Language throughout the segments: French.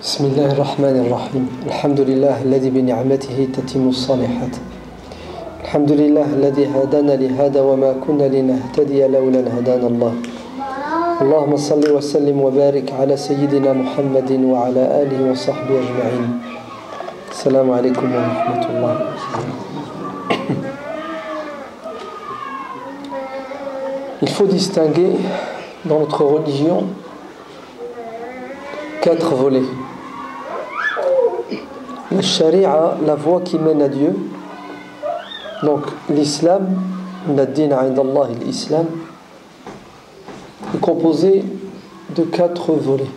بسم الله الرحمن الرحيم الحمد لله الذي بنعمته تتم الصالحات الحمد لله الذي هدانا لهذا وما كنا لنهتدي لولا أن هدانا الله اللهم صل وسلم وبارك على سيدنا محمد وعلى آله وصحبه أجمعين السلام عليكم ورحمة الله. Il faut distinguer dans notre religion 4 volets. La charia, la voie qui mène à Dieu. Donc l'islam, ad-din 'inda Allah, l'islam, est composé de 4 volets.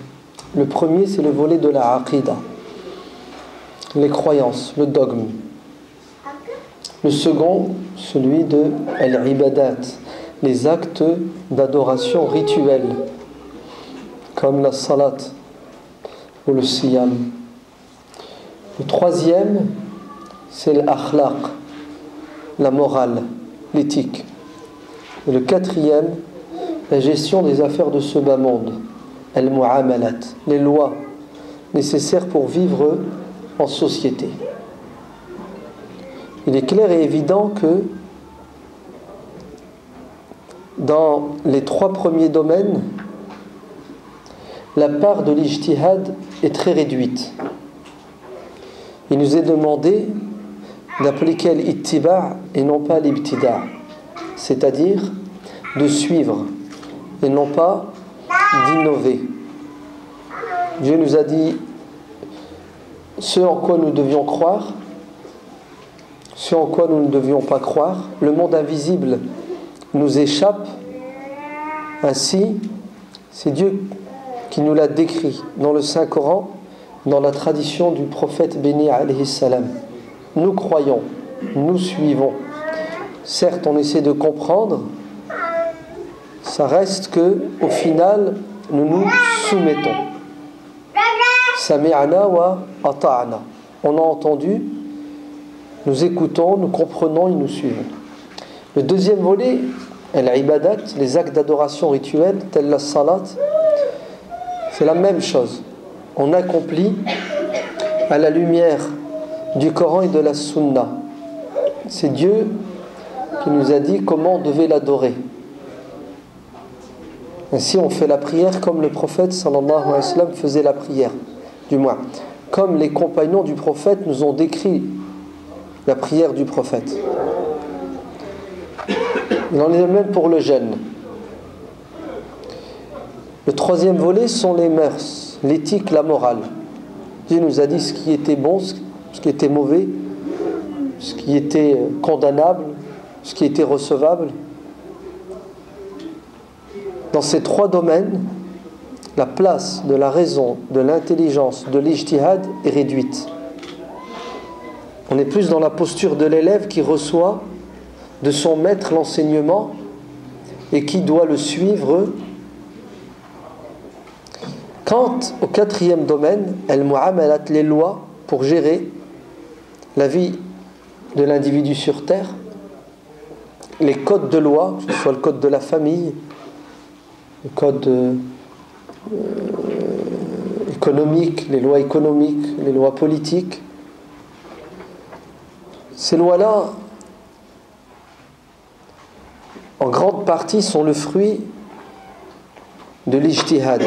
Le premier, c'est le volet de la aqida, les croyances, le dogme. Le second, celui de al-ibadat, les actes d'adoration rituels, comme la salat ou le siyam. Le troisième, c'est l'akhlaq, la morale, l'éthique. Et le quatrième, la gestion des affaires de ce bas monde, al-mu'amalat, les lois nécessaires pour vivre en société. Il est clair et évident que dans les 3 premiers domaines, la part de l'ijtihad est très réduite. Il nous est demandé d'appliquer l'ittiba' et non pas l'ibtida', c'est-à-dire de suivre et non pas d'innover. Dieu nous a dit ce en quoi nous devions croire, ce en quoi nous ne devions pas croire. Le monde invisible nous échappe. Ainsi, c'est Dieu qui nous l'a décrit dans le Saint-Coran, dans la tradition du prophète béni alayhi salam. Nous croyons, nous suivons. Certes, on essaie de comprendre, ça reste que, au final, nous nous soumettons. Sami'na wa ata'na. On a entendu, nous écoutons, nous comprenons et nous suivons. Le deuxième volet, al-ibadat, les actes d'adoration rituels, tels la salat, c'est la même chose. On accomplit à la lumière du Coran et de la Sunna. C'est Dieu qui nous a dit comment on devait l'adorer. Ainsi, on fait la prière comme le prophète sallallahu alayhi wa sallam faisait la prière. Du moins, comme les compagnons du prophète nous ont décrit la prière du prophète. Il en est de même pour le jeûne. Le troisième volet sont les mœurs, l'éthique, la morale. Dieu nous a dit ce qui était bon, ce qui était mauvais, ce qui était condamnable, ce qui était recevable. Dans ces 3 domaines, la place de la raison, de l'intelligence, de l'ijtihad est réduite. On est plus dans la posture de l'élève qui reçoit de son maître l'enseignement et qui doit le suivre. Quant au 4e domaine, al-mu'amalat, les lois pour gérer la vie de l'individu sur terre, les codes de loi, que ce soit le code de la famille, le code économique, les lois économiques, les lois politiques. Ces lois-là, en grande partie, sont le fruit de l'ijtihad.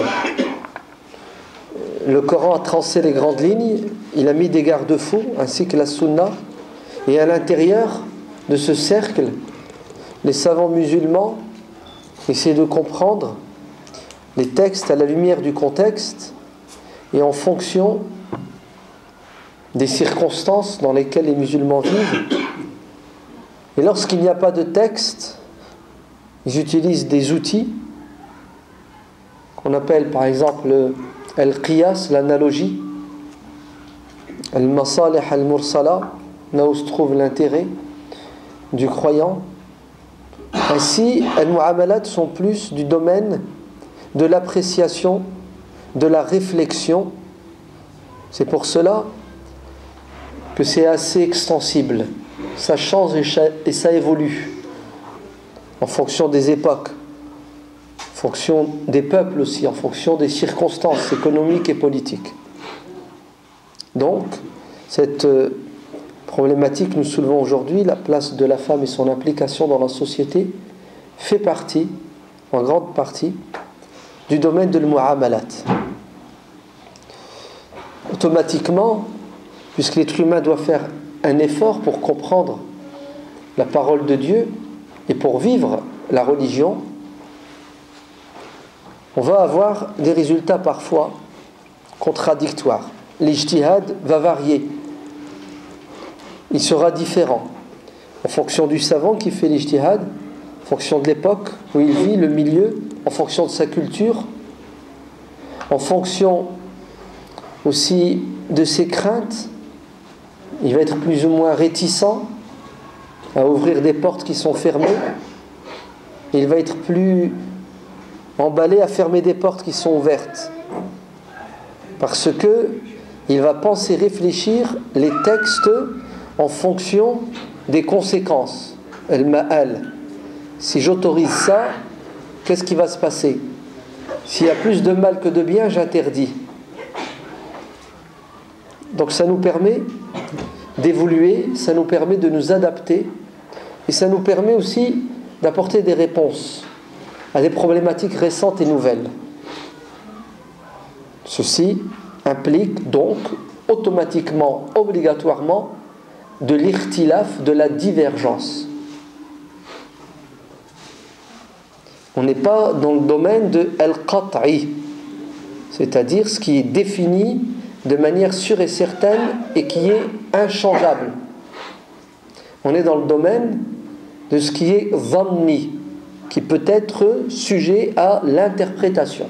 Le Coran a tracé les grandes lignes, il a mis des garde-fous, ainsi que la Sunna, et à l'intérieur de ce cercle, les savants musulmans essaient de comprendre les textes à la lumière du contexte et en fonction des circonstances dans lesquelles les musulmans vivent. Et lorsqu'il n'y a pas de texte, ils utilisent des outils qu'on appelle par exemple al-qiyas, l'analogie, al-masalih al-mursala, là où se trouve l'intérêt du croyant. Ainsi, al-mu'amalat sont plus du domaine de l'appréciation, de la réflexion. C'est pour cela que c'est assez extensible. Ça change et ça évolue en fonction des époques, en fonction des peuples aussi, en fonction des circonstances économiques et politiques. Donc, cette problématique que nous soulevons aujourd'hui, la place de la femme et son implication dans la société, fait partie, en grande partie, du domaine de l'mu'amalat. Automatiquement, puisque l'être humain doit faire un effort pour comprendre la parole de Dieu et pour vivre la religion, on va avoir des résultats parfois contradictoires. L'ijtihad va varier. Il sera différent en fonction du savant qui fait l'ijtihad, en fonction de l'époque où il vit, le milieu, en fonction de sa culture, en fonction aussi de ses craintes. Il va être plus ou moins réticent à ouvrir des portes qui sont fermées. Il va être plus emballé à fermer des portes qui sont ouvertes. Parce que il va penser, réfléchir les textes en fonction des conséquences. Al-ma'al. Si j'autorise ça, qu'est-ce qui va se passer? S'il y a plus de mal que de bien, j'interdis. Donc ça nous permet d'évoluer, ça nous permet de nous adapter, et ça nous permet aussi d'apporter des réponses à des problématiques récentes et nouvelles. Ceci implique donc automatiquement, obligatoirement, de l'ikhtilaf, de la divergence. On n'est pas dans le domaine de al-qat'i, c'est-à-dire ce qui est défini de manière sûre et certaine et qui est inchangeable. On est dans le domaine de ce qui est dhanni, qui peut être sujet à l'interprétation.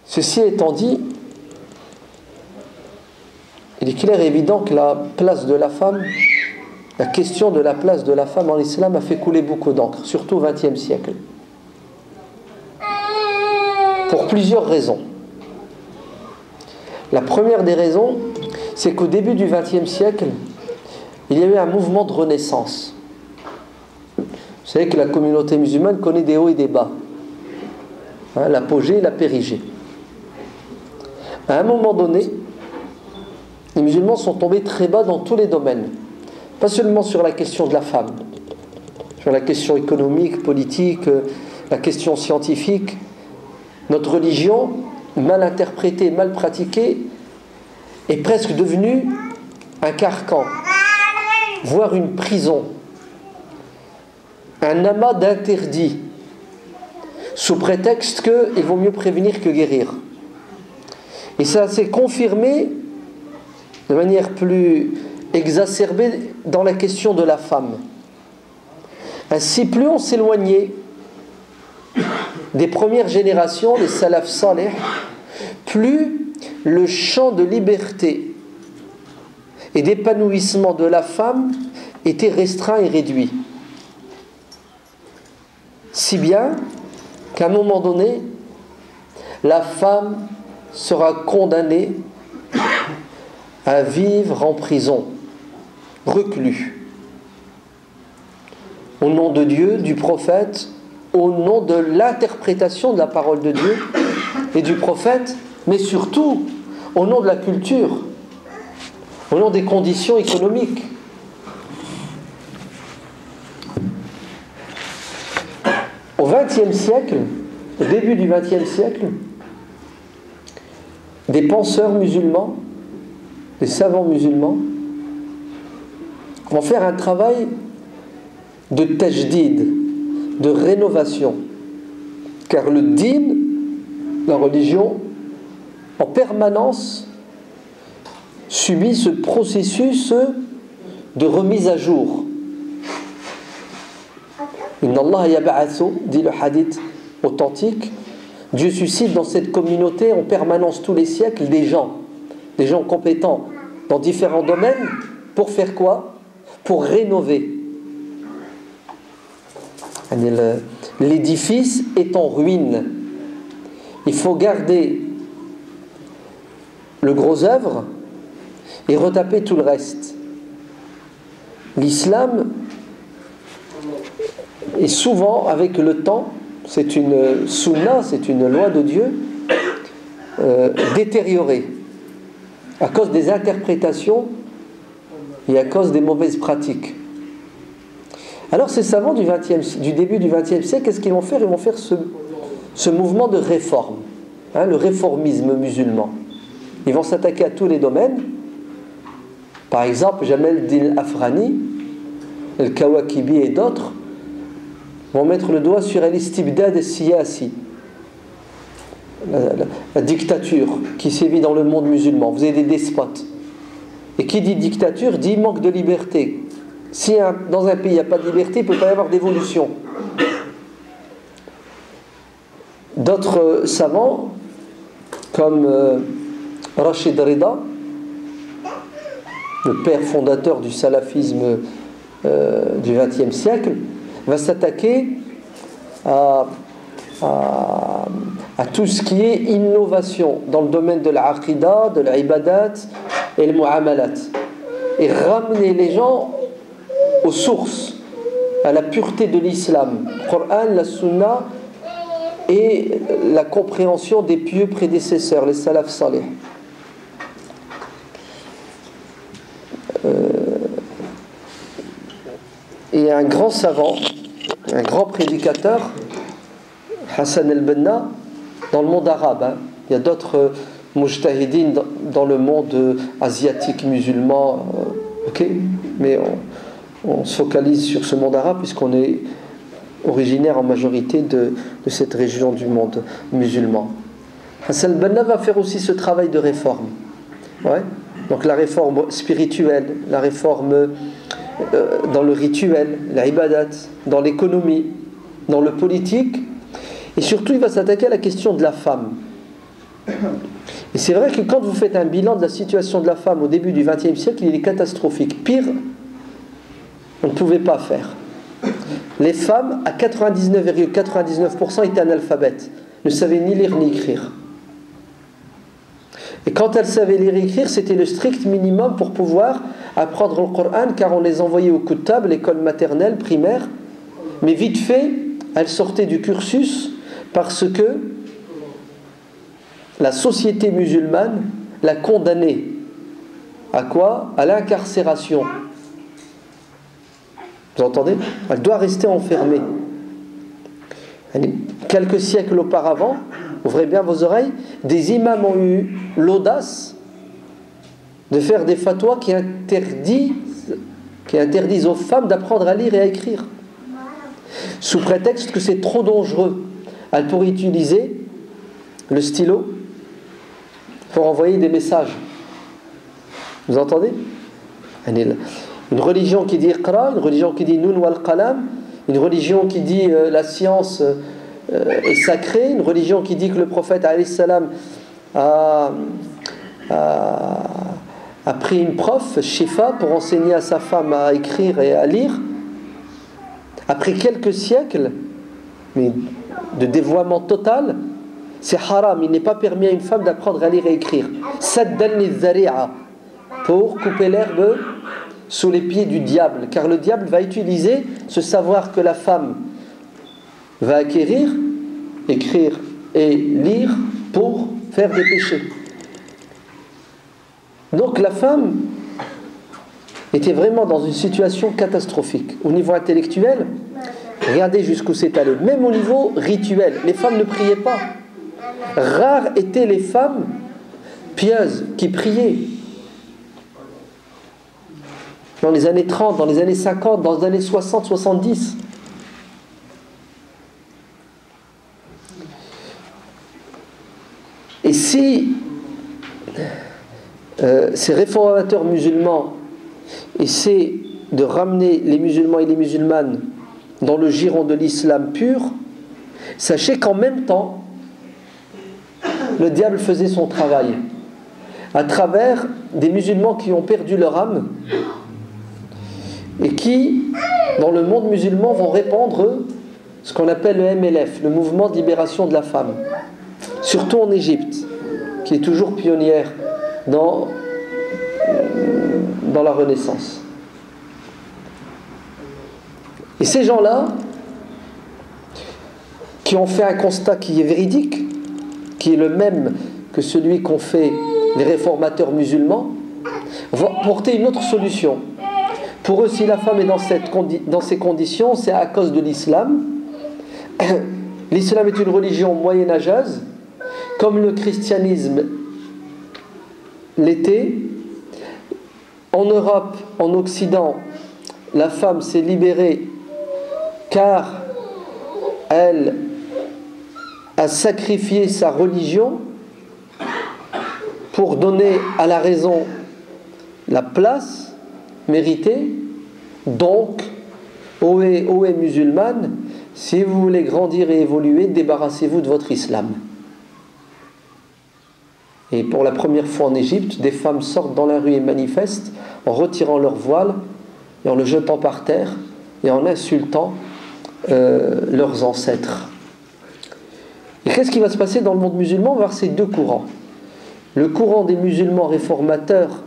Ceci étant dit, il est clair et évident que la place de la femme, la question de la place de la femme en islam a fait couler beaucoup d'encre, surtout au XXe siècle. Pour plusieurs raisons. La première des raisons, c'est qu'au début du XXe siècle, il y a eu un mouvement de renaissance. Vous savez que la communauté musulmane connaît des hauts et des bas, l'apogée et la périgée. À un moment donné, les musulmans sont tombés très bas dans tous les domaines, pas seulement sur la question de la femme, sur la question économique, politique, la question scientifique. Notre religion, mal interprétée, mal pratiquée, est presque devenue un carcan, voire une prison, un amas d'interdits, sous prétexte qu'il vaut mieux prévenir que guérir. Et ça s'est confirmé de manière plus exacerbée dans la question de la femme. Ainsi, plus on s'éloignait des premières générations, des salaf salih, plus le champ de liberté et d'épanouissement de la femme était restreint et réduit. Si bien qu'à un moment donné, la femme sera condamnée à vivre en prison, reclus, au nom de Dieu, du prophète, au nom de l'interprétation de la parole de Dieu et du prophète, mais surtout au nom de la culture, au nom des conditions économiques. Au XXe siècle, au début du XXe siècle, des penseurs musulmans, des savants musulmans, vont faire un travail de tajdid, de rénovation. Car le din, la religion, en permanence subit ce processus de remise à jour. Inna Allah yab'athu, dit le hadith authentique, Dieu suscite dans cette communauté en permanence tous les siècles des gens compétents dans différents domaines. Pour faire quoi? Pour rénover. L'édifice est en ruine. Il faut garder le gros œuvre et retaper tout le reste. L'islam est souvent, avec le temps, c'est une sunna, c'est une loi de Dieu, détériorée à cause des interprétations et à cause des mauvaises pratiques. Alors ces savants du début du XXe siècle, qu'est-ce qu'ils vont faire? Ils vont faire ce mouvement de réforme, le réformisme musulman. Ils vont s'attaquer à tous les domaines. Par exemple, Jamel Din Afrani, El Kawakibi et d'autres vont mettre le doigt sur al-istibdad al-siyasi, la dictature qui sévit dans le monde musulman. Vous avez des despotes. Et qui dit dictature dit manque de liberté. Si dans un pays il n'y a pas de liberté, il ne peut pas y avoir d'évolution. D'autres savants, comme Rachid Rida, le père fondateur du salafisme du XXe siècle, va s'attaquer à tout ce qui est innovation dans le domaine de l'aqida, de l'ibadat et le mu'amalat, et ramener les gens aux sources, à la pureté de l'islam, le Coran, la Sunna et la compréhension des pieux prédécesseurs, les salaf salih. Et un grand savant, un grand prédicateur, Hassan el-Banna, dans le monde arabe. Il y a d'autres mujtahidines dans le monde asiatique musulman, mais on se focalise sur ce monde arabe puisqu'on est originaire en majorité de cette région du monde musulman. Hassan el-Banna va faire aussi ce travail de réforme. Donc la réforme spirituelle, la réforme dans le rituel, l'ibadat, dans l'économie, dans le politique, et surtout il va s'attaquer à la question de la femme. Et c'est vrai que quand vous faites un bilan de la situation de la femme au début du XXe siècle, il est catastrophique. Pire, on ne pouvait pas faire. Les femmes, à 99,99% étaient analphabètes, ne savaient ni lire ni écrire. Et quand elles savaient lire et écrire, c'était le strict minimum pour pouvoir apprendre le Coran, car on les envoyait au Kutab, l'école maternelle, primaire. Mais vite fait, elles sortaient du cursus parce que la société musulmane l'a condamnée. À quoi? À l'incarcération. Vous entendez? Elle doit rester enfermée. Quelques siècles auparavant, ouvrez bien vos oreilles, des imams ont eu l'audace de faire des fatwas qui interdisent aux femmes d'apprendre à lire et à écrire, sous prétexte que c'est trop dangereux. Elles pourraient utiliser le stylo pour envoyer des messages. Vous entendez? Une religion qui dit Iqra, une religion qui dit Nun wal Qalam, une religion qui dit la science est sacrée, une religion qui dit que le prophète alayhi salam a pris une prof, Shifa, pour enseigner à sa femme à écrire et à lire. Après quelques siècles mais de dévoiement total, c'est haram, il n'est pas permis à une femme d'apprendre à lire et écrire. Saddan lidh-dhari'a, pour couper l'herbe sous les pieds du diable, car le diable va utiliser ce savoir que la femme va acquérir, écrire et lire, pour faire des péchés. Donc la femme était vraiment dans une situation catastrophique. Au niveau intellectuel, regardez jusqu'où c'est allé. Même au niveau rituel, les femmes ne priaient pas. Rares étaient les femmes pieuses qui priaient. Dans les années 30, dans les années 50, dans les années 60, 70. Et si ces réformateurs musulmans essaient de ramener les musulmans et les musulmanes dans le giron de l'islam pur, sachez qu'en même temps, le diable faisait son travail à travers des musulmans qui ont perdu leur âme et qui, dans le monde musulman, vont répandre ce qu'on appelle le MLF, le mouvement de libération de la femme, surtout en Égypte, qui est toujours pionnière dans la Renaissance. Et ces gens-là, qui ont fait un constat qui est véridique, qui est le même que celui qu'ont fait les réformateurs musulmans, vont porter une autre solution. Pour eux, si la femme est dans ces conditions, c'est à cause de l'islam. L'islam est une religion moyenâgeuse, comme le christianisme l'était. En Europe, en Occident, la femme s'est libérée car elle a sacrifié sa religion pour donner à la raison la place méritée. Donc, ohé musulmane, si vous voulez grandir et évoluer, débarrassez-vous de votre islam. Et pour la première fois en Égypte, des femmes sortent dans la rue et manifestent en retirant leur voile et en le jetant par terre et en insultant leurs ancêtres. Et qu'est-ce qui va se passer dans le monde musulman? On va voir ces deux courants. Le courant des musulmans réformateurs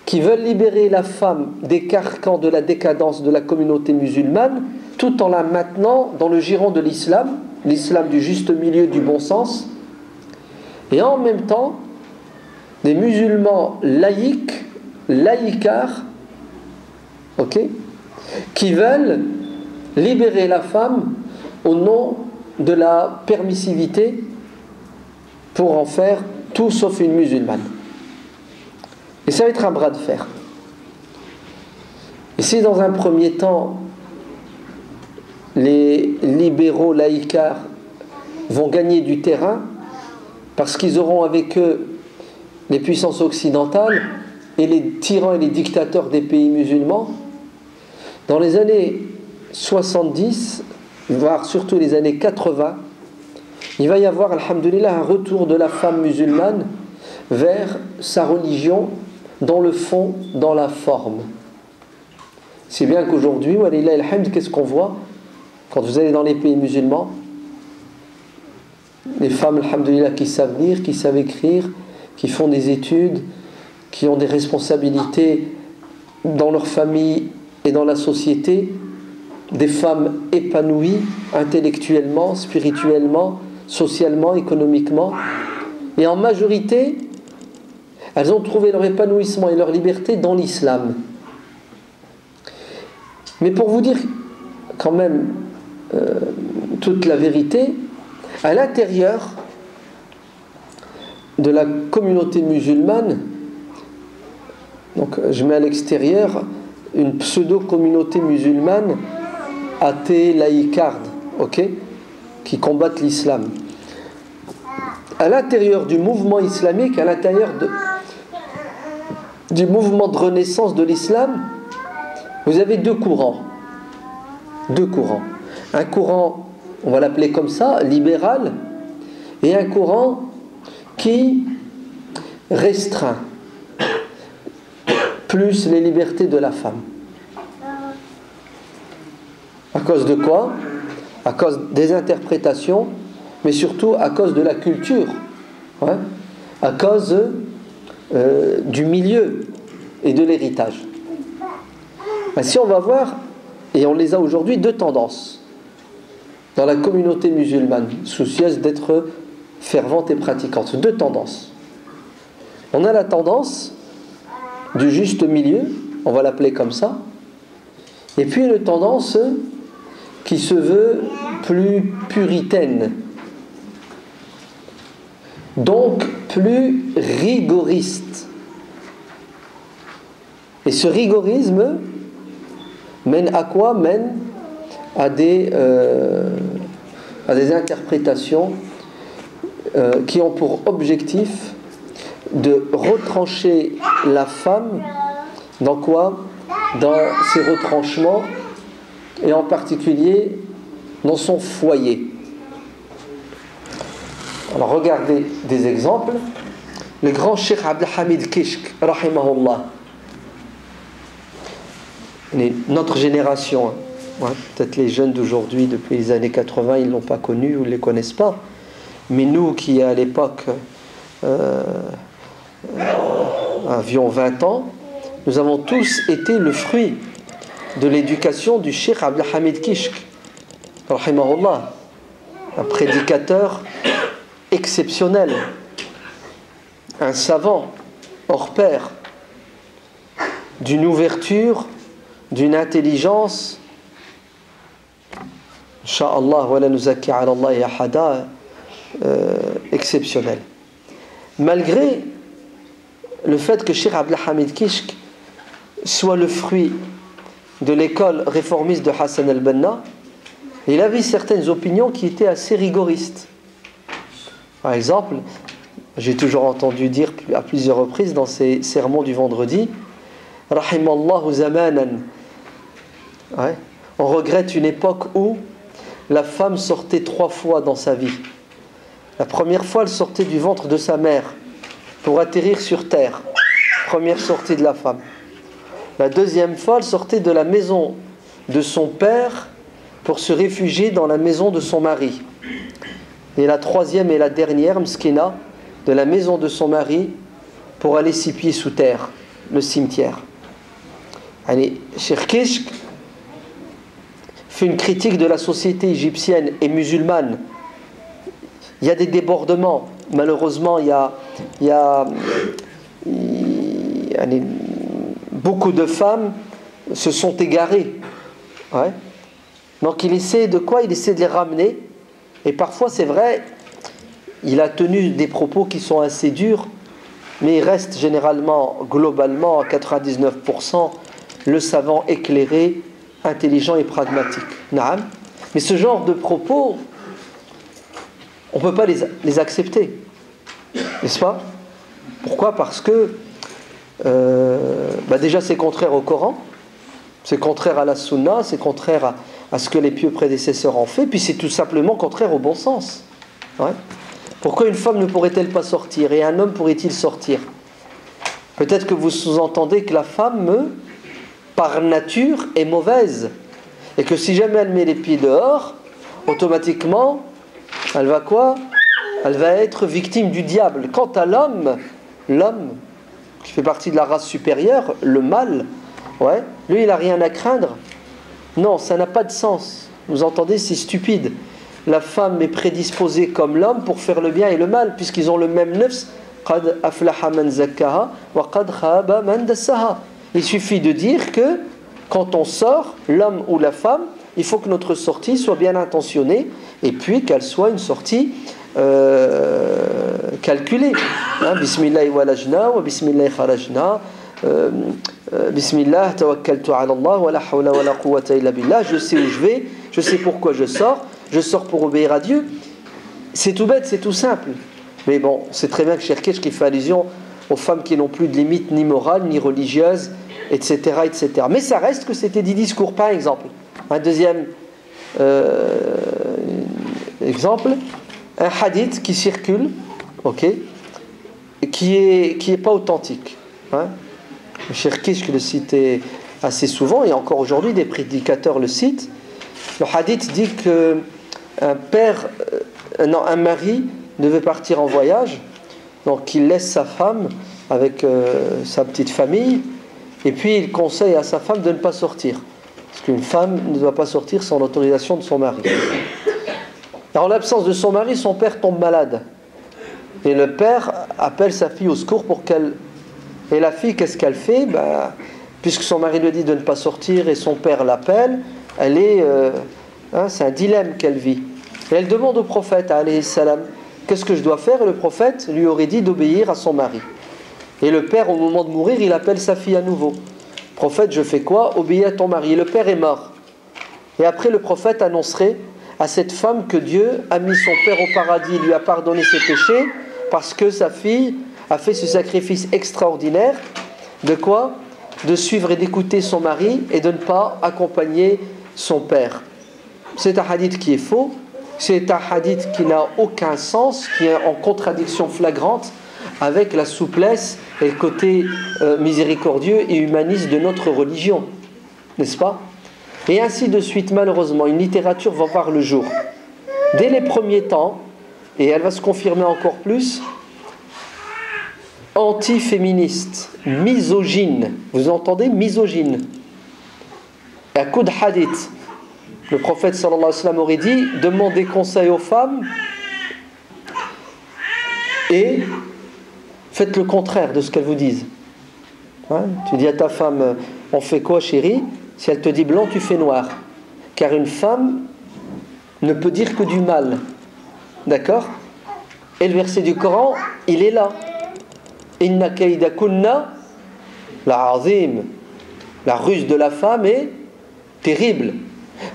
qui veulent libérer la femme des carcans de la décadence de la communauté musulmane, tout en la maintenant dans le giron de l'islam, l'islam du juste milieu, du bon sens, et en même temps des musulmans laïcards, qui veulent libérer la femme au nom de la permissivité pour en faire tout sauf une musulmane. Et ça va être un bras de fer. Et si dans un premier temps les libéraux laïcards vont gagner du terrain parce qu'ils auront avec eux les puissances occidentales et les tyrans et les dictateurs des pays musulmans, dans les années 70, voire surtout les années 80, il va y avoir, alhamdoulilah, un retour de la femme musulmane vers sa religion, dans le fond, dans la forme. C'est bien qu'aujourd'hui, walillah alhamd, qu'est-ce qu'on voit quand vous allez dans les pays musulmans? Les femmes, alhamdoulilah, qui savent lire, qui savent écrire, qui font des études, qui ont des responsabilités dans leur famille et dans la société, des femmes épanouies intellectuellement, spirituellement, socialement, économiquement, et en majorité elles ont trouvé leur épanouissement et leur liberté dans l'islam. Mais pour vous dire quand même toute la vérité, à l'intérieur de la communauté musulmane, donc je mets à l'extérieur une pseudo-communauté musulmane athée, laïcarde, qui combattent l'islam. À l'intérieur du mouvement islamique, à l'intérieur du mouvement de renaissance de l'islam, vous avez deux courants. Un courant, on va l'appeler comme ça, libéral, et un courant qui restreint plus les libertés de la femme. À cause de quoi? À cause des interprétations, mais surtout à cause de la culture, à cause du milieu et de l'héritage. Si on va voir, et on les a aujourd'hui, deux tendances dans la communauté musulmane, soucieuse d'être fervente et pratiquante. Deux tendances. On a la tendance du juste milieu, on va l'appeler comme ça, et puis une tendance qui se veut plus puritaine, donc plus rigoriste. Et ce rigorisme mène à quoi? Mène à des interprétations qui ont pour objectif de retrancher la femme dans quoi? Dans ses retranchements, et en particulier dans son foyer. Alors regardez des exemples. Le grand Cheikh Abdelhamid Kishk, rahimahullah, notre génération, peut-être les jeunes d'aujourd'hui depuis les années 80 ils ne l'ont pas connu ou ne les connaissent pas, mais nous qui à l'époque avions 20 ans, nous avons tous été le fruit de l'éducation du Cheikh Abdelhamid Kishk, rahimahullah, un prédicateur exceptionnel, un savant hors pair, d'une ouverture, d'une intelligence, Inch'Allah, wa la nuzakki ala Allahi ahada, exceptionnel. Malgré le fait que Cheikh Abdelhamid Kishk soit le fruit de l'école réformiste de Hassan al-Banna, il avait certaines opinions qui étaient assez rigoristes. Par exemple, j'ai toujours entendu dire à plusieurs reprises dans ses sermons du vendredi, Rahimallahu zamanan. Ouais. On regrette une époque où la femme sortait 3 fois dans sa vie. La première fois, elle sortait du ventre de sa mère pour atterrir sur terre. Première sortie de la femme. La deuxième fois, elle sortait de la maison de son père pour se réfugier dans la maison de son mari. Et la troisième et la dernière, Mskina, de la maison de son mari pour aller 6 pieds sous terre, le cimetière. Allez, Cheikh Kishk fait une critique de la société égyptienne et musulmane. Il y a des débordements. Malheureusement, il y a beaucoup de femmes se sont égarées. Ouais. Donc il essaie de quoi? Il essaie de les ramener. Et parfois, c'est vrai, il a tenu des propos qui sont assez durs, mais il reste généralement, globalement, à 99%, le savant éclairé, intelligent et pragmatique. Naam. Mais ce genre de propos, on ne peut pas les accepter. N'est-ce pas? Pourquoi? Parce que déjà c'est contraire au Coran, c'est contraire à la Sunna, c'est contraire à ce que les pieux prédécesseurs ont fait, puis c'est tout simplement contraire au bon sens. Ouais. Pourquoi une femme ne pourrait-elle pas sortir et un homme pourrait-il sortir? Peut-être que vous sous-entendez que la femme, par nature, est mauvaise, et que si jamais elle met les pieds dehors, automatiquement, elle va quoi? Elle va être victime du diable. Quant à l'homme qui fait partie de la race supérieure, le mâle, ouais, lui il n'a rien à craindre. Non, ça n'a pas de sens. Vous entendez, c'est stupide. La femme est prédisposée comme l'homme pour faire le bien et le mal, puisqu'ils ont le même nafs. Qad aflaha man zakkaha wa qad khaba man dassaha. Il suffit de dire que quand on sort, l'homme ou la femme, il faut que notre sortie soit bien intentionnée et puis qu'elle soit une sortie calculée. Bismillah walajna wa bismillah kharajna. Bismillah tawakkaltu ala Allah wa la hawla wa la quwwata illa billah. Je sais où je vais, je sais pourquoi je sors pour obéir à Dieu. C'est tout bête, c'est tout simple. Mais bon, c'est très bien que Cheikh Kishk qui fait allusion aux femmes qui n'ont plus de limites ni morales ni religieuses, etc., etc. Mais ça reste que c'était des discours. Par exemple, un deuxième exemple, un hadith qui circule, ok, qui est pas authentique. Hein. Cheikh Kishk le citait assez souvent et encore aujourd'hui des prédicateurs le citent. Le hadith dit que un mari devait partir en voyage, donc il laisse sa femme avec sa petite famille, et puis il conseille à sa femme de ne pas sortir, parce qu'une femme ne doit pas sortir sans l'autorisation de son mari. Alors, en l'absence de son mari, son père tombe malade, et le père appelle sa fille au secours pour qu'elle... Et la fille, qu'est-ce qu'elle fait? Puisque son mari lui dit de ne pas sortir et son père l'appelle, elle est... c'est un dilemme qu'elle vit. Et elle demande au prophète, alayhi salam, qu'est-ce que je dois faire? Et le prophète lui aurait dit d'obéir à son mari. Et le père, au moment de mourir, il appelle sa fille à nouveau. Prophète, je fais quoi? Obéis à ton mari. Et le père est mort. Et après, le prophète annoncerait à cette femme que Dieu a mis son père au paradis, lui a pardonné ses péchés, parce que sa fille a fait ce sacrifice extraordinaire. De quoi? De suivre et d'écouter son mari et de ne pas accompagner son père. C'est un hadith qui est faux. C'est un hadith qui n'a aucun sens, qui est en contradiction flagrante avec la souplesse et le côté miséricordieux et humaniste de notre religion. N'est-ce pas? Et ainsi de suite, malheureusement, une littérature va voir le jour. Dès les premiers temps, et elle va se confirmer encore plus, anti-féministe, misogyne. Vous entendez? Misogyne. Un coup de hadith. Le prophète sallallahu alayhi wa sallam aurait dit: demandez conseil aux femmes et faites le contraire de ce qu'elles vous disent. Hein? Tu dis à ta femme, on fait quoi chérie? Si elle te dit blanc, tu fais noir. Car une femme ne peut dire que du mal. D'accord? Et le verset du Coran, il est là. Inna kaydakunna la azim. La ruse de la femme est terrible.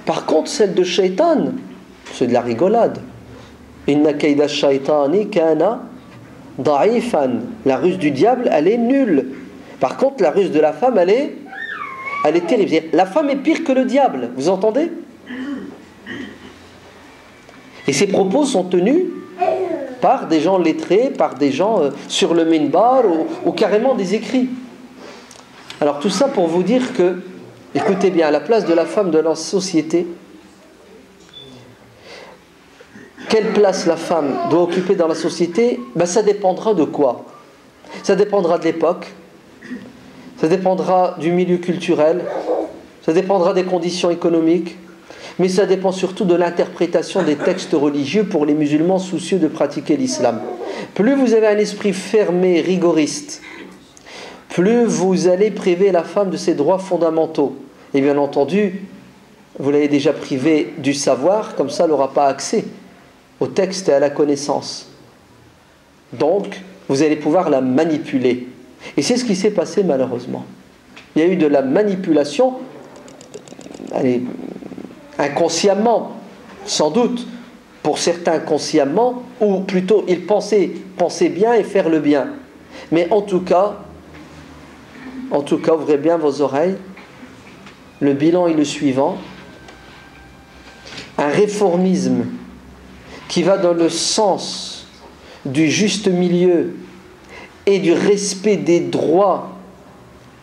Par contre, celle de Shaitan, c'est de la rigolade. Inna kayda shaitani kana da'ifan. La ruse du diable, elle est nulle. Par contre, la ruse de la femme, elle est terrible. La femme est pire que le diable. Vous entendez? Et ces propos sont tenus par des gens lettrés, par des gens sur le minbar ou carrément des écrits. Alors tout ça pour vous dire que, écoutez bien, la place de la femme dans la société, quelle place la femme doit occuper dans la société, ça dépendra de quoi? Ça dépendra de l'époque, ça dépendra du milieu culturel, ça dépendra des conditions économiques, mais ça dépend surtout de l'interprétation des textes religieux pour les musulmans soucieux de pratiquer l'islam. Plus vous avez un esprit fermé, rigoriste, plus vous allez priver la femme de ses droits fondamentaux. Et bien entendu, vous l'avez déjà privée du savoir, comme ça elle n'aura pas accès au texte et à la connaissance. Donc, vous allez pouvoir la manipuler. Et c'est ce qui s'est passé malheureusement. Il y a eu de la manipulation, inconsciemment, sans doute, pour certains consciemment, ou plutôt ils pensaient bien et faire le bien. Mais en tout cas, ouvrez bien vos oreilles, le bilan est le suivant. Un réformisme qui va dans le sens du juste milieu et du respect des droits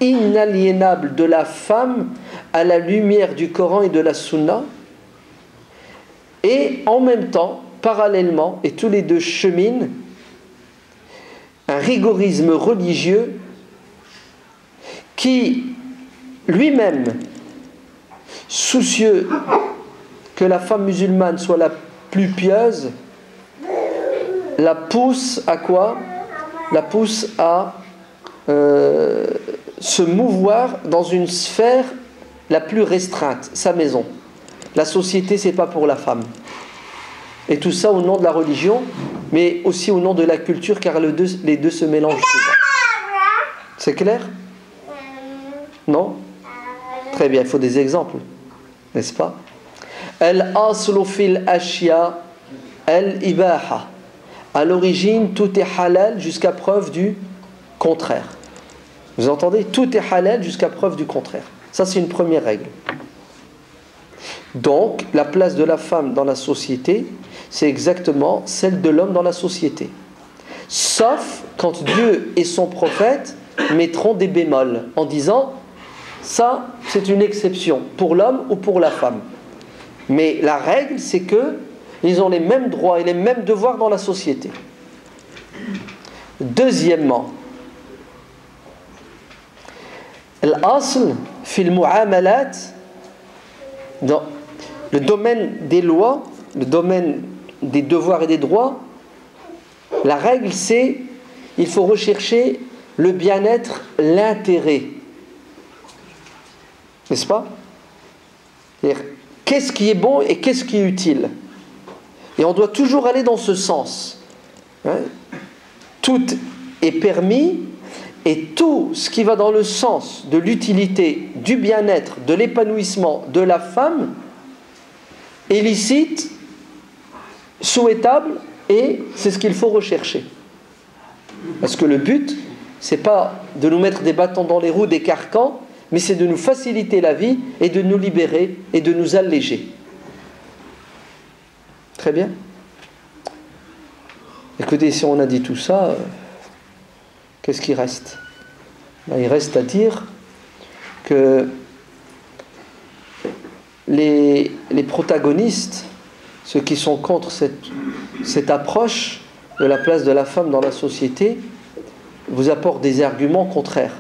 inaliénables de la femme à la lumière du Coran et de la Sunna, et en même temps, parallèlement, et tous les deux cheminent, un rigorisme religieux qui, lui-même, soucieux que la femme musulmane soit la plus pieuse, la pousse à quoi? La pousse à se mouvoir dans une sphère la plus restreinte, sa maison. La société, c'est pas pour la femme. Et tout ça au nom de la religion, mais aussi au nom de la culture, car les deux se mélangent souvent. C'est clair? Non? Très bien, il faut des exemples, n'est-ce pas? Al-aslu fil ashya al-ibaha. À l'origine, tout est halal jusqu'à preuve du contraire. Vous entendez? Tout est halal jusqu'à preuve du contraire. Ça, c'est une première règle. Donc, la place de la femme dans la société, c'est exactement celle de l'homme dans la société. Sauf quand Dieu et son prophète mettront des bémols en disant ça, c'est une exception pour l'homme ou pour la femme. Mais la règle, c'est que ils ont les mêmes droits et les mêmes devoirs dans la société. Deuxièmement, l'asl fil mu'amalat, dans le domaine des lois, le domaine des devoirs et des droits, la règle c'est il faut rechercher le bien-être, l'intérêt. N'est-ce pas? C'est-à-dire, qu'est-ce qui est bon et qu'est-ce qui est utile? Et on doit toujours aller dans ce sens. Hein? Tout est permis, et tout ce qui va dans le sens de l'utilité, du bien-être, de l'épanouissement de la femme est licite, souhaitable, et c'est ce qu'il faut rechercher. Parce que le but, c'est pas de nous mettre des bâtons dans les roues, des carcans, mais c'est de nous faciliter la vie et de nous libérer et de nous alléger. Très bien. Écoutez, si on a dit tout ça, qu'est-ce qui reste? Il reste à dire que les protagonistes, ceux qui sont contre cette approche de la place de la femme dans la société, vous apportent des arguments contraires.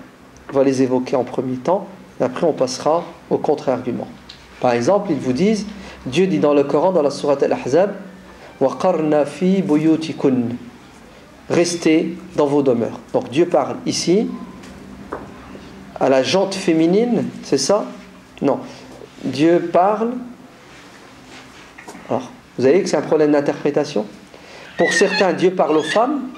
On va les évoquer en premier temps, et après on passera aux contre-arguments. Par exemple, ils vous disent, Dieu dit dans le Coran, dans la sourate Al-Ahzab, وَقَرْنَا فِي بُيُوتِكُنَّ restez dans vos demeures. Donc Dieu parle ici à la jante féminine, c'est ça? Non. Dieu parle... Alors, vous avez vu que c'est un problème d'interprétation? Pour certains, Dieu parle aux femmes.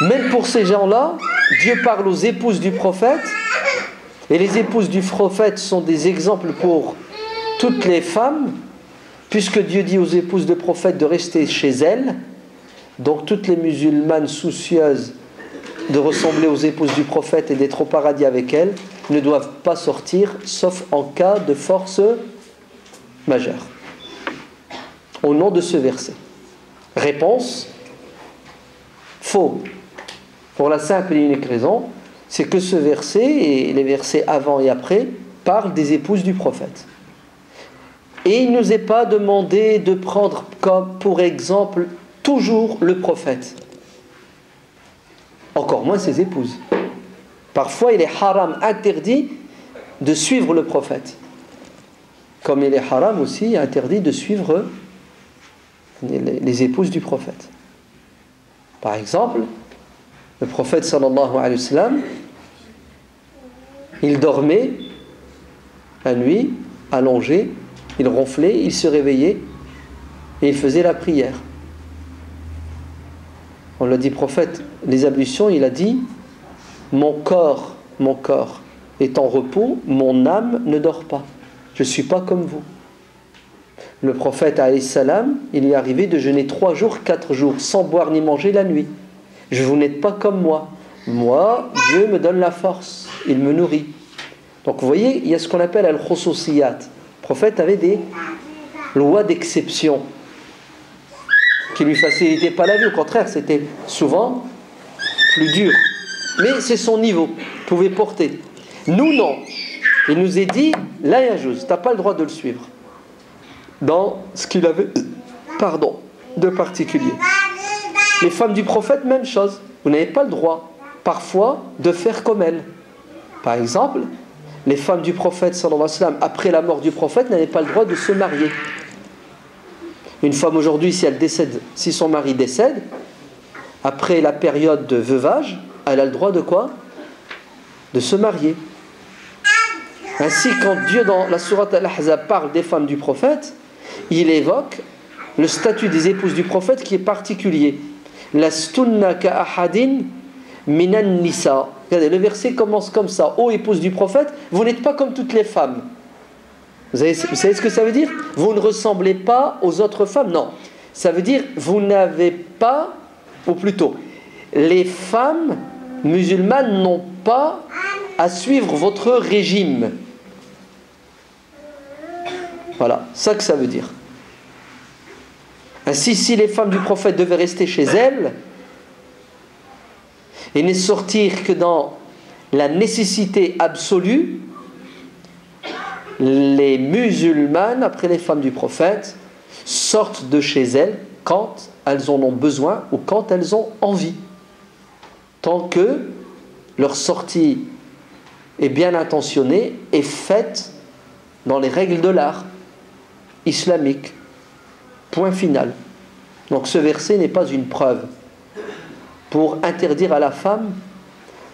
Même pour ces gens-là, Dieu parle aux épouses du prophète. Et les épouses du prophète sont des exemples pour toutes les femmes, puisque Dieu dit aux épouses du prophète de rester chez elles. Donc toutes les musulmanes soucieuses de ressembler aux épouses du prophète et d'être au paradis avec elles ne doivent pas sortir, sauf en cas de force majeure. Au nom de ce verset. Réponse: faux. Pour la simple et unique raison, c'est que ce verset et les versets avant et après parlent des épouses du prophète. Et il ne nous est pas demandé de prendre comme pour exemple toujours le prophète. Encore moins ses épouses. Parfois il est haram, interdit de suivre le prophète. Comme il est haram aussi, interdit de suivre les épouses du prophète. Par exemple, le prophète sallallahu alayhi wa sallam, il dormait la nuit, allongé, il ronflait, il se réveillait et il faisait la prière. On l'a dit, prophète, les ablutions, il a dit: mon corps est en repos, mon âme ne dort pas. Je ne suis pas comme vous. Le prophète, alayhi salam, il lui est arrivé de jeûner 3 jours, 4 jours, sans boire ni manger la nuit. Vous n'êtes pas comme moi. Moi, Dieu me donne la force, il me nourrit. Donc vous voyez, il y a ce qu'on appelle al-khususiyat. Le prophète avait des lois d'exception qui lui facilitaient pas la vie. Au contraire, c'était souvent plus dur. Mais c'est son niveau, il pouvait porter. Nous, non. Il nous est dit, la yajouz, tu n'as pas le droit de le suivre. Dans ce qu'il avait, de particulier. Les femmes du prophète, même chose. Vous n'avez pas le droit, parfois, de faire comme elles. Par exemple, les femmes du prophète, sallallahu alayhi wa sallam, après la mort du prophète, n'avaient pas le droit de se marier. Une femme aujourd'hui, si elle décède, si son mari décède, après la période de veuvage, elle a le droit de quoi? De se marier. Ainsi, quand Dieu, dans la sourate Al-Ahzab, parle des femmes du prophète, il évoque le statut des épouses du prophète qui est particulier. Lastunna ka'ahadin minan nisa. Regardez, le verset commence comme ça: ô épouses du prophète, vous n'êtes pas comme toutes les femmes. Vous savez ce que ça veut dire? Vous ne ressemblez pas aux autres femmes. Non. Ça veut dire vous n'avez pas, ou plutôt, les femmes musulmanes n'ont pas à suivre votre régime. Voilà, ça que ça veut dire. Ainsi, si les femmes du prophète devaient rester chez elles et ne sortir que dans la nécessité absolue, les musulmanes, après les femmes du prophète, sortent de chez elles quand elles en ont besoin ou quand elles ont envie. Tant que leur sortie est bien intentionnée et faite dans les règles de l'art islamique. Point final. Donc ce verset n'est pas une preuve pour interdire à la femme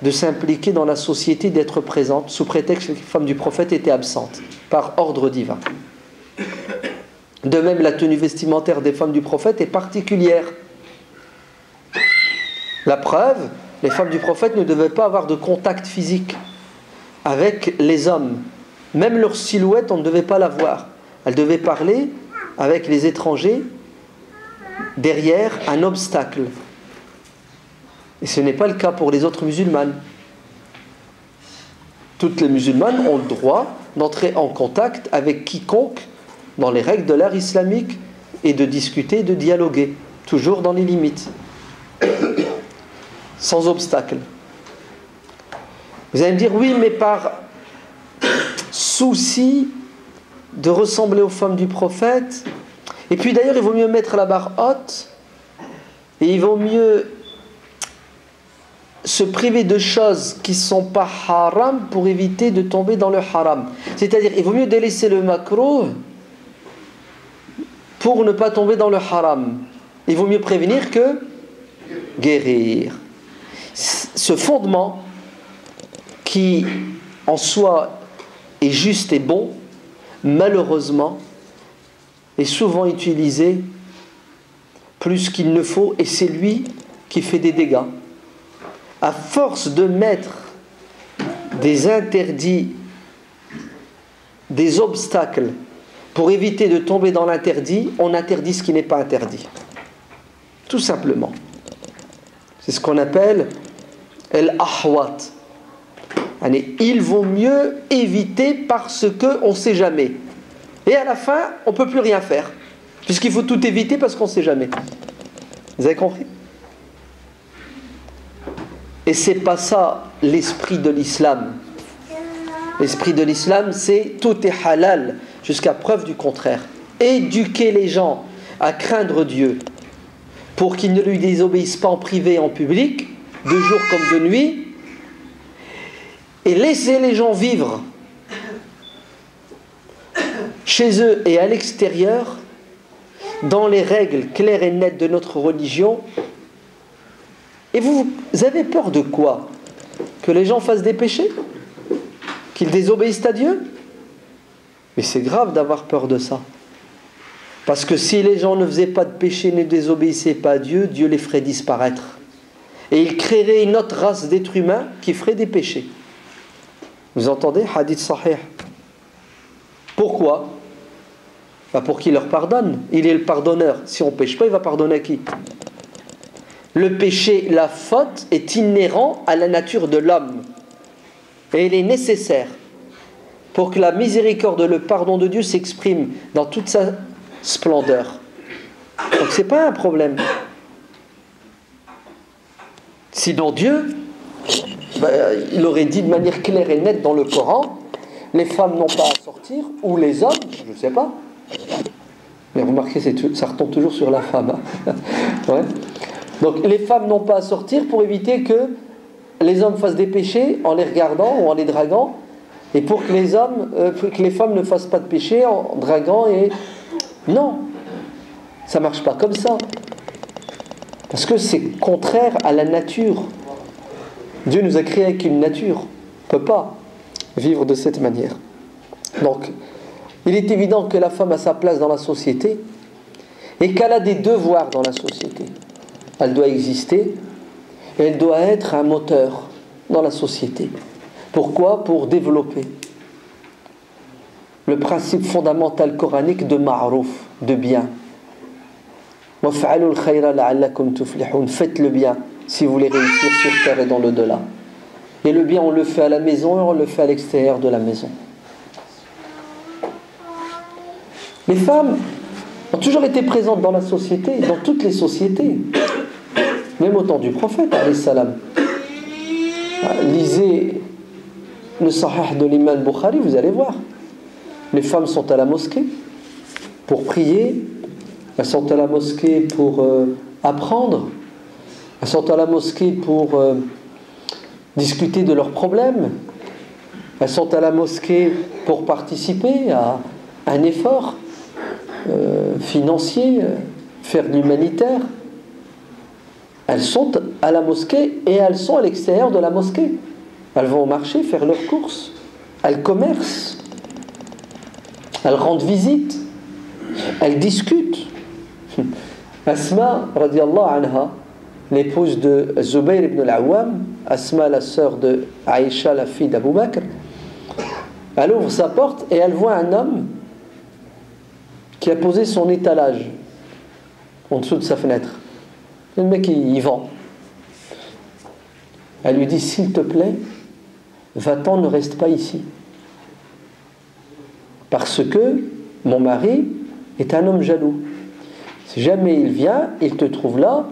de s'impliquer dans la société, d'être présente, sous prétexte que les femmes du prophète étaient absentes, par ordre divin. De même, la tenue vestimentaire des femmes du prophète est particulière. La preuve, les femmes du prophète ne devaient pas avoir de contact physique avec les hommes. Même leur silhouette, on ne devait pas la voir. Elles devaient parler avec les étrangers derrière un obstacle. Et ce n'est pas le cas pour les autres musulmanes. Toutes les musulmanes ont le droit d'entrer en contact avec quiconque dans les règles de l'art islamique et de discuter, de dialoguer, toujours dans les limites, sans obstacle. Vous allez me dire, oui, mais par souci de ressembler aux femmes du prophète, et puis d'ailleurs il vaut mieux mettre la barre haute, et il vaut mieux se priver de choses qui ne sont pas haram pour éviter de tomber dans le haram. C'est-à-dire, il vaut mieux délaisser le makruh pour ne pas tomber dans le haram. Il vaut mieux prévenir que guérir. Ce fondement qui en soi est juste et bon, malheureusement, est souvent utilisé plus qu'il ne faut, et c'est lui qui fait des dégâts. À force de mettre des interdits, des obstacles pour éviter de tomber dans l'interdit, on interdit ce qui n'est pas interdit. Tout simplement. C'est ce qu'on appelle al-ahwat. Il vaut mieux éviter parce qu'on ne sait jamais. Et à la fin, on ne peut plus rien faire. Puisqu'il faut tout éviter parce qu'on ne sait jamais. Vous avez compris? Et c'est pas ça l'esprit de l'islam. L'esprit de l'islam, c'est tout est halal jusqu'à preuve du contraire. Éduquer les gens à craindre Dieu pour qu'ils ne lui désobéissent pas en privé et en public, de jour comme de nuit, et laisser les gens vivre chez eux et à l'extérieur dans les règles claires et nettes de notre religion. Et vous avez peur de quoi? Que les gens fassent des péchés? Qu'ils désobéissent à Dieu? Mais c'est grave d'avoir peur de ça. Parce que si les gens ne faisaient pas de péché, ne désobéissaient pas à Dieu, Dieu les ferait disparaître. Et il créerait une autre race d'êtres humains qui ferait des péchés. Vous entendez? Hadith sahih. Pourquoi? Pour qu'il leur pardonne. Il est le pardonneur. Si on ne pêche pas, il va pardonner à qui? Le péché, la faute est inhérent à la nature de l'homme. Et il est nécessaire pour que la miséricorde, le pardon de Dieu s'exprime dans toute sa splendeur. Donc ce n'est pas un problème. Sinon Dieu, il aurait dit de manière claire et nette dans le Coran, les femmes n'ont pas à sortir, ou les hommes, je ne sais pas. Mais remarquez, ça retombe toujours sur la femme. Hein. Ouais. Donc les femmes n'ont pas à sortir pour éviter que les hommes fassent des péchés en les regardant ou en les draguant, et pour que les femmes ne fassent pas de péché en draguant et... Non, ça ne marche pas comme ça. Parce que c'est contraire à la nature. Dieu nous a créés avec une nature. On ne peut pas vivre de cette manière. Donc, il est évident que la femme a sa place dans la société et qu'elle a des devoirs dans la société. Elle doit exister et elle doit être un moteur dans la société. Pourquoi? Pour développer le principe fondamental coranique de ma'rouf, de bien. Faites le bien si vous voulez réussir sur terre et dans l'au-delà. Et le bien, on le fait à la maison et on le fait à l'extérieur de la maison. Les femmes ont toujours été présentes dans la société, dans toutes les sociétés, même au temps du prophète, alayhi salam. Lisez le Sahih de l'imam Bukhari, vous allez voir. Les femmes sont à la mosquée pour prier, elles sont à la mosquée pour apprendre, elles sont à la mosquée pour discuter de leurs problèmes, elles sont à la mosquée pour participer à un effort financier, faire de l'humanitaire. Elles sont à la mosquée et elles sont à l'extérieur de la mosquée. Elles vont au marché faire leurs courses, elles commercent, elles rendent visite, elles discutent. Asma, radiallahu anha, l'épouse de Zubayr ibn al-Awwam, Asma, la sœur de Aïcha, la fille d'Abu Bakr, elle ouvre sa porte et elle voit un homme qui a posé son étalage en dessous de sa fenêtre. Le mec, il vend. Elle lui dit, s'il te plaît, va-t'en, ne reste pas ici. Parce que mon mari est un homme jaloux. Si jamais il vient, il te trouve là,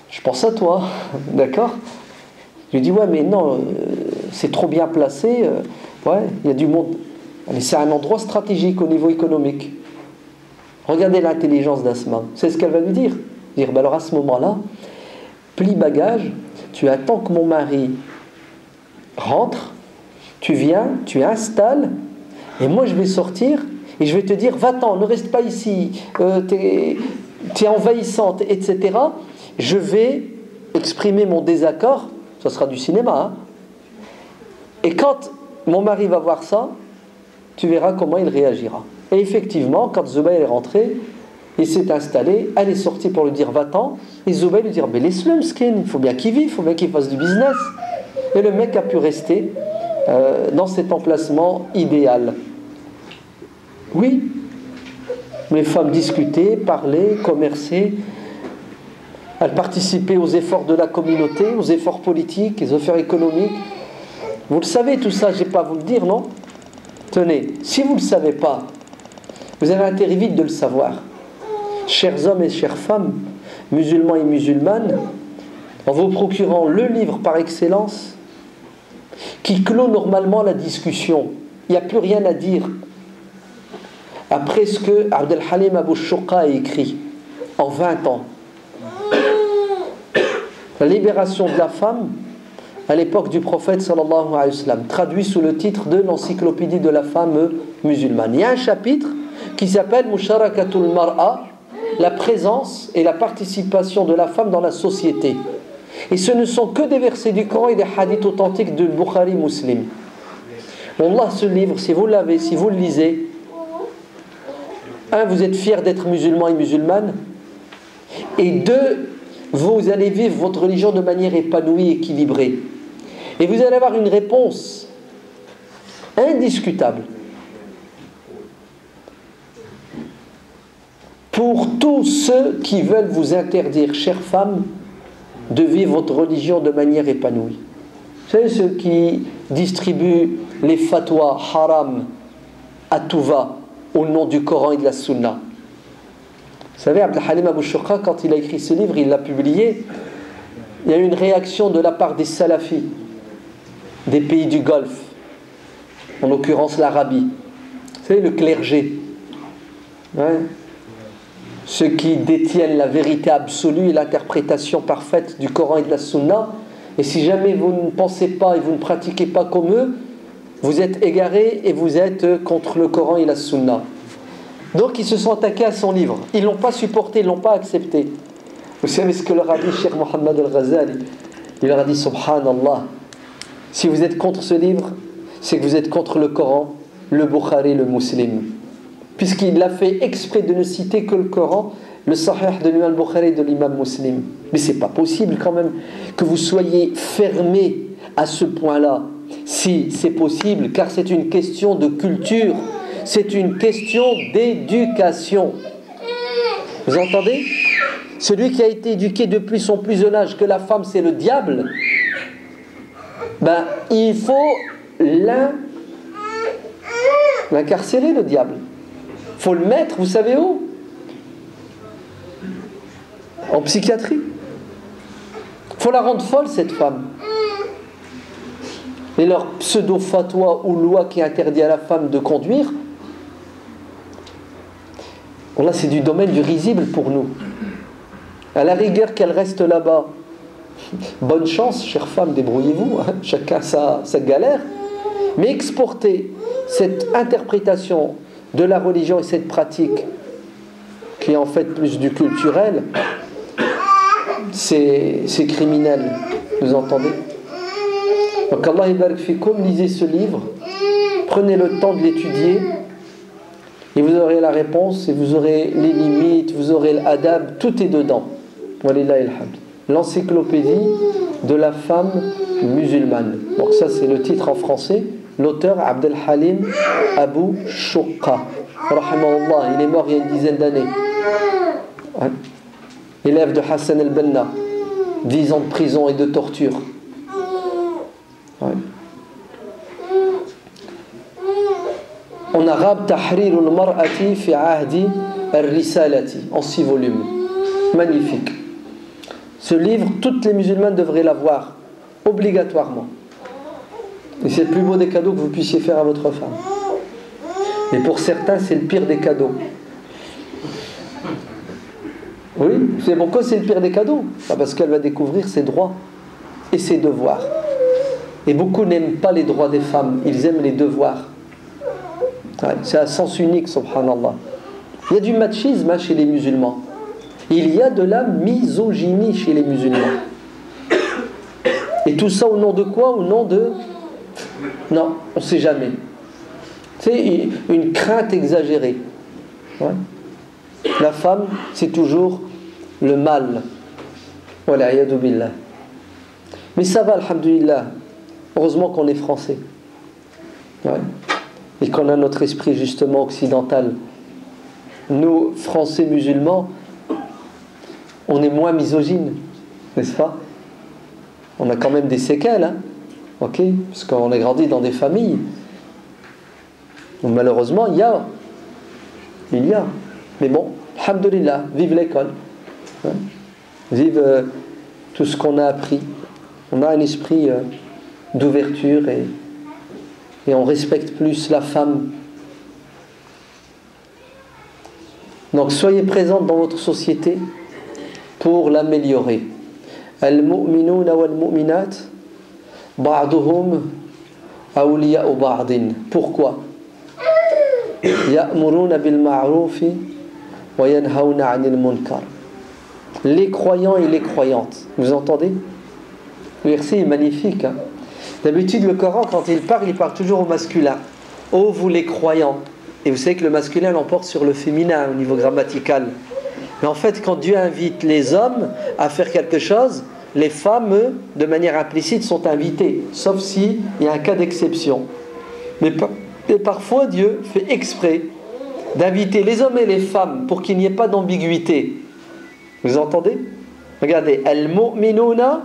je pense à toi. D'accord? Je lui dis, ouais, mais non, c'est trop bien placé. Ouais, il y a du monde. Mais c'est un endroit stratégique au niveau économique. Regardez l'intelligence d'Asma. C'est ce qu'elle va lui dire. Dire, ben alors à ce moment-là, plie bagage, tu attends que mon mari rentre, tu viens, tu installes, et moi je vais sortir et je vais te dire, va-t'en, ne reste pas ici, t'es envahissante, etc. je vais exprimer mon désaccord, ça sera du cinéma, hein. Et quand mon mari va voir ça, tu verras comment il réagira. Et effectivement, quand Zubayr est rentré, il s'est installé, elle est sortie pour lui dire va-t'en, et Zubayr lui dit mais laisse-le, skin, il faut bien qu'il vive, il faut bien qu'il fasse du business. Et le mec a pu rester dans cet emplacement idéal. Oui, les femmes discutaient, parlaient, commerçaient, elles participaient aux efforts de la communauté, aux efforts politiques, aux efforts économiques. Vous le savez tout ça, je n'ai pas à vous le dire, non? Tenez, si vous ne le savez pas, vous avez intérêt vite de le savoir. Chers hommes et chères femmes, musulmans et musulmanes, en vous procurant le livre par excellence, qui clôt normalement la discussion, il n'y a plus rien à dire. Après ce que Abd al-Halim Abu Shuqa a écrit en 20 ans, la libération de la femme à l'époque du prophète sallallahu alayhi wa sallam, traduit sous le titre de l'encyclopédie de la femme musulmane. Il y a un chapitre qui s'appelle Musharakatul Mar'a, la présence et la participation de la femme dans la société. Et ce ne sont que des versets du Coran et des hadiths authentiques de Bukhari Muslim. Wallah, ce livre, si vous l'avez, si vous le lisez, un, vous êtes fiers d'être musulman et musulmane, et deux, vous allez vivre votre religion de manière épanouie, équilibrée. Et vous allez avoir une réponse indiscutable pour tous ceux qui veulent vous interdire, chères femmes, de vivre votre religion de manière épanouie. Vous savez, ceux qui distribuent les fatwas haram à tout va au nom du Coran et de la Sunna. Vous savez, Abd al-Halim Abu Shuqa, quand il a écrit ce livre, il l'a publié, il y a eu une réaction de la part des salafis des pays du Golfe, en l'occurrence l'Arabie. Vous savez, le clergé, hein, ceux qui détiennent la vérité absolue et l'interprétation parfaite du Coran et de la Sunna. Et si jamais vous ne pensez pas et vous ne pratiquez pas comme eux, vous êtes égarés et vous êtes contre le Coran et la Sunna. Donc ils se sont attaqués à son livre. Ils ne l'ont pas supporté, ils ne l'ont pas accepté. Vous savez ce que leur a dit Cheikh Mohammed al-Ghazali? Il leur a dit subhanallah, si vous êtes contre ce livre, c'est que vous êtes contre le Coran, le Bukhari, le Muslim. Puisqu'il a fait exprès de ne citer que le Coran, le Sahih de l'imam Bukhari et de l'imam Muslim. Mais c'est pas possible quand même que vous soyez fermés à ce point-là. Si c'est possible, car c'est une question de culture, c'est une question d'éducation. Vous entendez? Celui qui a été éduqué depuis son plus jeune âge que la femme c'est le diable, ben il faut l'incarcérer, le diable. Il faut le mettre, vous savez où? En psychiatrie. Il faut la rendre folle, cette femme. Et leur pseudo-fatwa ou loi qui interdit à la femme de conduire, bon là c'est du domaine du risible pour nous. À la rigueur qu'elle reste là-bas, bonne chance, chère femme, débrouillez-vous, hein, chacun sa galère. Mais exporter cette interprétation de la religion et cette pratique, qui est en fait plus du culturel, c'est criminel. Vous entendez? Donc Allah ibarak fikum, lisez ce livre, prenez le temps de l'étudier, et vous aurez la réponse, et vous aurez les limites, vous aurez l'adab, tout est dedans. Walillahi alhamd. L'encyclopédie de la femme musulmane. Donc ça c'est le titre en français. L'auteur Abd al-Halim Abu Shuqa, rahimahullah, il est mort il y a une dizaine d'années. Ouais. Élève de Hassan al-Banna, 10 ans de prison et de torture. Ouais. En arabe, Tahrir al-Mar'ati fi Ahdi al-Risalati, en 6 volumes. Magnifique. Ce livre, toutes les musulmanes devraient l'avoir, obligatoirement. Et c'est le plus beau des cadeaux que vous puissiez faire à votre femme. Et pour certains, c'est le pire des cadeaux. Oui, c'est pourquoi c'est le pire des cadeaux? Parce qu'elle va découvrir ses droits et ses devoirs. Et beaucoup n'aiment pas les droits des femmes, ils aiment les devoirs. Ouais, c'est un sens unique, subhanallah. Il y a du machisme chez les musulmans. Il y a de la misogynie chez les musulmans. Et tout ça au nom de quoi? Au nom de... Non, on ne sait jamais. C'est une crainte exagérée. Ouais. La femme, c'est toujours le mal. Voilà, yadou billah. Mais ça va, alhamdoulilah. Heureusement qu'on est français. Ouais. Et qu'on a notre esprit justement occidental. Nous, Français musulmans, on est moins misogynes, n'est-ce pas? On a quand même des séquelles, hein? Ok? Parce qu'on a grandi dans des familles où malheureusement il y a. Mais bon, alhamdoulilah, vive l'école. Hein? Vive tout ce qu'on a appris. On a un esprit d'ouverture et on respecte plus la femme. Donc soyez présentes dans votre société pour l'améliorer. Al-mu'minuna wal-mu'minat ba'duhum awliya'u ba'din. Pourquoi? Ya'muruna bil ma'rufi wa yanhauna 'anil munkar. Les croyants et les croyantes. Vous entendez? Le verset est magnifique. Hein? D'habitude, le Coran, quand il parle toujours au masculin. Ô vous les croyants. Et vous savez que le masculin l'emporte sur le féminin au niveau grammatical. Mais en fait, quand Dieu invite les hommes à faire quelque chose, les femmes, de manière implicite, sont invitées. Sauf s'il y a un cas d'exception. Mais parfois, Dieu fait exprès d'inviter les hommes et les femmes pour qu'il n'y ait pas d'ambiguïté. Vous entendez? Regardez, al-mu'minuna,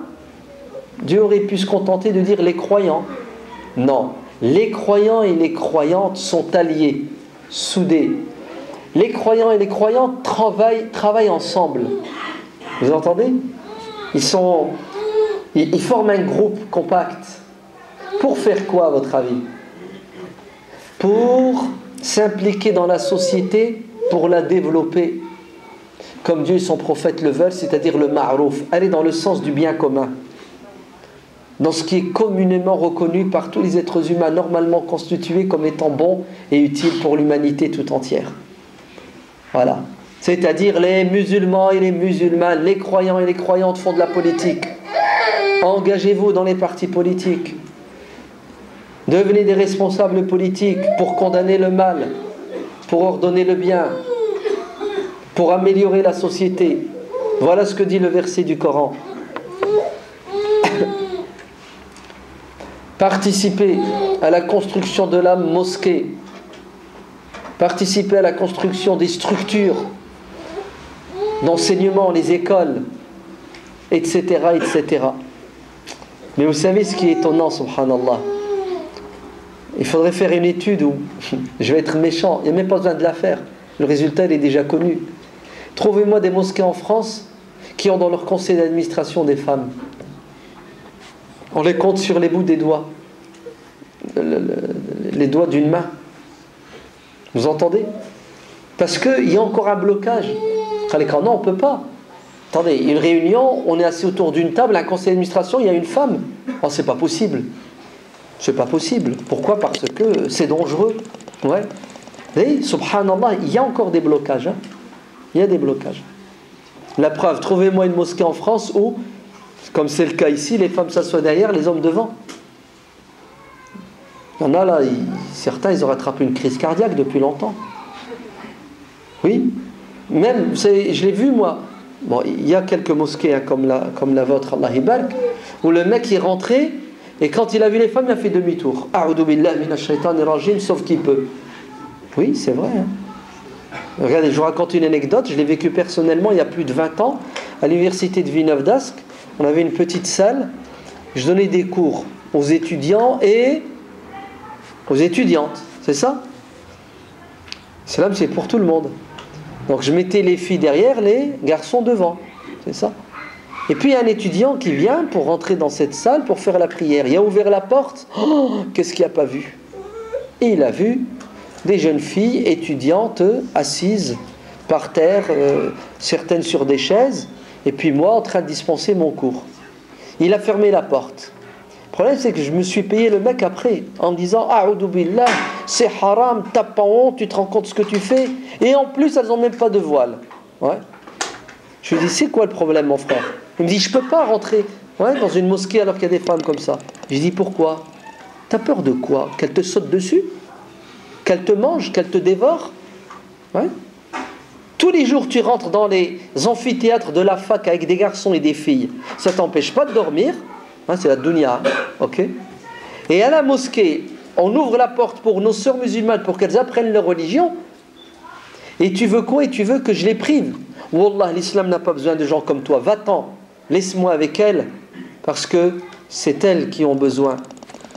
Dieu aurait pu se contenter de dire les croyants. Non, les croyants et les croyantes sont alliés, soudés. Les croyants et les croyantes travaillent ensemble. Vous entendez? Ils forment un groupe compact. Pour faire quoi, à votre avis? Pour s'impliquer dans la société, pour la développer. Comme Dieu et son prophète le veulent, c'est-à-dire le ma'rouf, aller dans le sens du bien commun, dans ce qui est communément reconnu par tous les êtres humains normalement constitués comme étant bon et utile pour l'humanité tout entière. Voilà. C'est-à-dire les musulmans et les musulmanes, les croyants et les croyantes font de la politique. Engagez-vous dans les partis politiques. Devenez des responsables politiques pour condamner le mal, pour ordonner le bien, pour améliorer la société. Voilà ce que dit le verset du Coran. Participez à la construction de la mosquée. Participez à la construction des structures d'enseignement, les écoles, etc., etc. Mais vous savez ce qui est étonnant, subhanallah? Il faudrait faire une étude où, je vais être méchant, il n'y a même pas besoin de la faire. Le résultat, il est déjà connu. Trouvez-moi des mosquées en France qui ont dans leur conseil d'administration des femmes. On les compte sur les bouts des doigts. Les doigts d'une main. Vous entendez? Parce qu'il y a encore un blocage. Non, on ne peut pas. Attendez, une réunion, on est assis autour d'une table, un conseil d'administration, il y a une femme. Oh, c'est pas possible. C'est pas possible. Pourquoi? Parce que c'est dangereux. Ouais. Et, subhanallah, il y a encore des blocages. Hein. Il y a des blocages. La preuve, trouvez-moi une mosquée en France où, comme c'est le cas ici, les femmes s'assoient derrière, les hommes devant. Il y en a là, certains, ils ont rattrapé une crise cardiaque depuis longtemps. Oui. Même, je l'ai vu moi. Bon, il y a quelques mosquées hein, comme la vôtre, Allah Ibarak, où le mec est rentré et quand il a vu les femmes, il a fait demi-tour. A'udhu billahi minash shaitanir rajim, sauf qu'il peut. Oui, c'est vrai. Hein. Regardez, je vous raconte une anecdote. Je l'ai vécu personnellement il y a plus de 20 ans à l'université de Villeneuve d'Ascq. On avait une petite salle. Je donnais des cours aux étudiants et aux étudiantes. C'est ça? L'islam, c'est pour tout le monde. Donc je mettais les filles derrière, les garçons devant. C'est ça. Et puis il y a un étudiant qui vient pour rentrer dans cette salle pour faire la prière. Il a ouvert la porte. Oh, qu'est-ce qu'il n'a pas vu? Et il a vu des jeunes filles étudiantes assises par terre, certaines sur des chaises, et puis moi en train de dispenser mon cours. Il a fermé la porte. Le problème, c'est que je me suis payé le mec après en me disant A'udhu billah, c'est haram, t'as pas honte, tu te rends compte de ce que tu fais, et en plus elles n'ont même pas de voile. Ouais. Je lui dis, c'est quoi le problème, mon frère? Il me dit, je peux pas rentrer dans une mosquée alors qu'il y a des femmes comme ça. Je lui dis, pourquoi? T'as peur de quoi? Qu'elles te sautent dessus? Qu'elles te mangent? Qu'elles te dévorent? Ouais. Tous les jours, tu rentres dans les amphithéâtres de la fac avec des garçons et des filles. Ça t'empêche pas de dormir. C'est la dunya. Ok. Et à la mosquée, on ouvre la porte pour nos sœurs musulmanes pour qu'elles apprennent leur religion. Et tu veux quoi? Et tu veux que je les prive? Wallah, l'islam n'a pas besoin de gens comme toi. Va-t'en, laisse-moi avec elles, parce que c'est elles qui ont besoin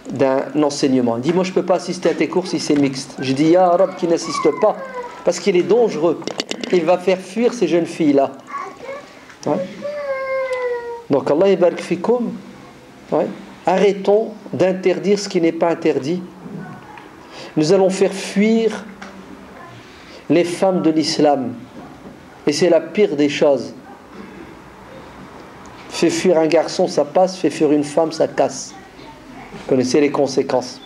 d'un enseignement. Il dit, moi je ne peux pas assister à tes cours si c'est mixte. Je dis, ya Arab qui n'assiste pas, parce qu'il est dangereux. Il va faire fuir ces jeunes filles-là. Ouais. Donc Allah yabarak fikoum. Ouais. Arrêtons d'interdire ce qui n'est pas interdit. Nous allons faire fuir les femmes de l'islam. Et c'est la pire des choses. Fait fuir un garçon, ça passe. Fait fuir une femme, ça casse. Vous connaissez les conséquences.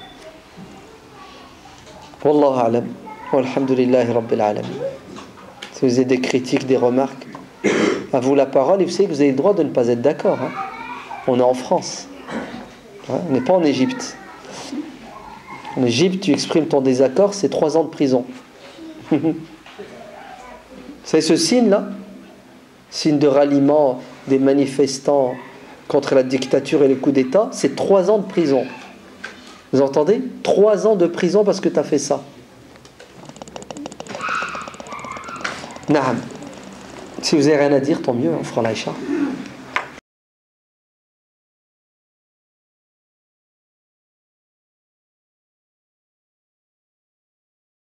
Wallahu a'lam. Walhamdulillahi rabbil alamin. Si vous avez des critiques, des remarques, à vous la parole. Et vous savez que vous avez le droit de ne pas être d'accord. On est en France. On n'est pas en Égypte. En Égypte, tu exprimes ton désaccord, c'est 3 ans de prison. C'est ce signe-là, signe de ralliement des manifestants contre la dictature et les coups d'État, c'est 3 ans de prison. Vous entendez? 3 ans de prison parce que tu as fait ça. Naam. Si vous n'avez rien à dire, tant mieux, on fera l'Aïcha.